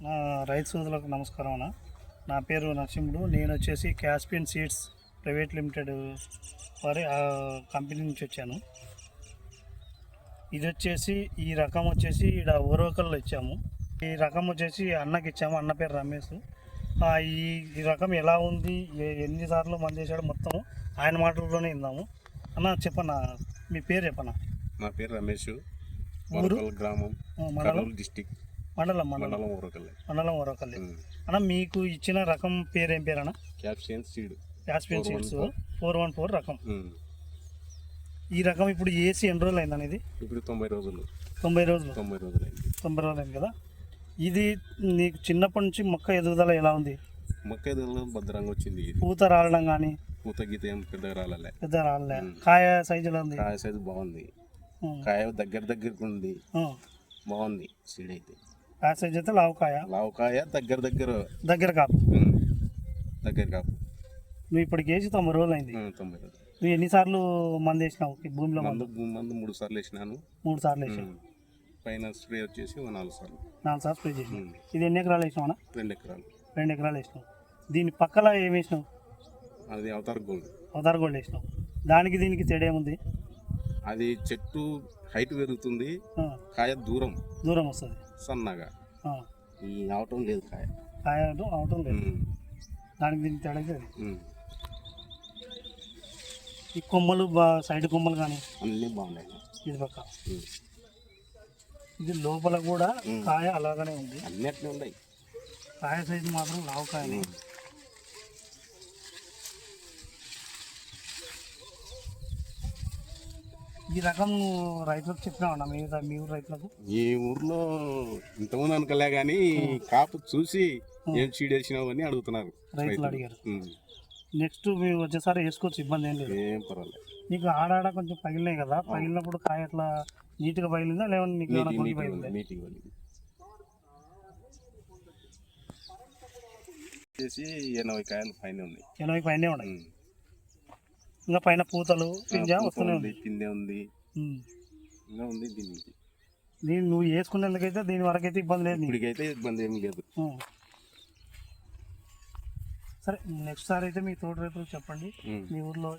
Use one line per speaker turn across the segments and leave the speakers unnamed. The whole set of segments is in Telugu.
నా రైతు సోదరులకు నమస్కారం అన్న. నా పేరు నరసింహుడు. నేను వచ్చేసి క్యాస్పియన్ సీడ్స్ ప్రైవేట్ లిమిటెడ్ వారి కంపెనీ నుంచి వచ్చాను. ఇది వచ్చేసి ఈ రకం వచ్చేసి ఇక్కడ ఓరోకల్లో ఇచ్చాము. ఈ రకం వచ్చేసి అన్నకి ఇచ్చాము. అన్న పేరు రమేష్. ఈ రకం ఎలా ఉంది, ఎన్నిసార్లు మంది చేశాడు మొత్తం ఆయన మాటల్లోనే విందాము. అన్న చెప్పన్న, మీ పేరు చెప్పన్న.
నా పేరు రమేష్, ఊరు గ్రామం, మండలం డిస్టిక్, మండలం ఓరకల్లి. అన్న మీకు ఇచ్చిన రకం పేరు ఏం పేరు అన్న? క్యాస్పియన్ సీడ్స్ 414 రకం. ఈ రకం ఇప్పుడు ఏసీ ఎన్ని రోజులు అయింది అనేది? ఇప్పుడు 90 రోజులు అయింది కదా. ఇది నీకు చిన్నప్పటి నుంచి మొక్క ఎదుగుదల ఎలా ఉంది? మొక్క ఎదుగుదల భద్రంగా వచ్చింది.
పూత రాలడం కానీ
పూత గీత ఏం పెద్దగా
రాలే. కాయ సైజు ఎలా ఉంది?
కాయ సైజు బాగుంది. కాయ దగ్గరకు ఉంది, బాగుంది. సీడ్ అయితే
కాయ సైజు అయితే
లావుకాయ
దగ్గర కాపు. నువ్వు ఇప్పటికి వేసి 90 రోజులు అయింది.
90 రోజులు.
నువ్వు ఎన్నిసార్లు మందు వేసినావు భూమిలో?
మందు 3 సార్లు వేసినాను.
3 సార్లు వేసాను.
పైన స్ప్రే వచ్చేసి 4 సార్లు
స్ప్రే చేసినావు. ఇది ఎన్ని ఎకరాలు వేసినావు?
2 ఎకరాలు.
2 ఎకరాలు వేసినావు. దీని పక్కల ఏం వేసినావు?
అది అవతార్
గోల్డ్ వేసినావు. దానికి దీనికి తేడా ఏముంది?
అది చెట్టు హైట్ పెరుగుతుంది, కాయ దూరం
వస్తుంది
సన్నగా. ఈ అవటం లేదు,
కాయ అవటం లేదు. దానికి దీనికి తేడా లేదు. ఈ కొమ్మలు సైడ్ కొమ్మలు కానీ
అన్నీ బాగున్నాయి.
ఇది పక్క ఇది లోపల కూడా కాయ అలాగనే ఉంది.
అన్నీ అట్లే ఉన్నాయి.
కాయ సైజు మాత్రం లావు కాయ. ఈ రకం రైతులకు చెప్పినామన్నా మీ ఊరు రైతులకు?
ఈ ఊర్లో ఇంతకుముందు అనుకోలే కానీ కాపు చూసి ఏం సీడ్ వేసినావు అని అడుగుతున్నారు,
రైతులు అడిగారు. నెక్స్ట్ మీరు వచ్చేసారి వేసుకోవచ్చు, ఇబ్బంది ఏం లేదు.
ఏం పర్వాలేదు.
నీకు ఆడాడ కొంచెం పగిలినాయి కదా, పగిలినప్పుడు కాయ అట్లా నీట్గా పగిలిందా లేవని నీకు పగిలిందా?
నీట్గా వచ్చేసి 80 కాయలు పైన ఉన్నాయి.
80 పైనే ఉన్నాయి. ఇంకా పైన పూతలు పింజ వస్తూనే ఉంది.
పిందె ఉంది, ఇంకా ఉంది.
దీన్ని నువ్వు వేసుకునేందుకైతే దీని వరకు అయితే ఇబ్బంది లేదు.
ఇప్పటికైతే ఇబ్బంది ఏమి లేదు.
సరే, నెక్స్ట్ సారి అయితే మీ తోట రైతులు చెప్పండి. మీ ఊర్లో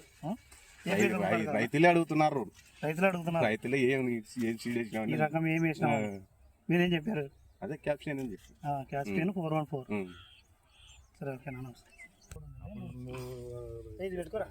రైతులే అడుగుతున్నారు.
రైతులే ఈ రకం ఏమి వేసినా మీరేం చెప్పారు?
అదే క్యాప్షన్ అని చెప్పి
క్యాస్పియన్ 414. సరే, ఓకేనా? నమస్తే. పెట్టుకోరా.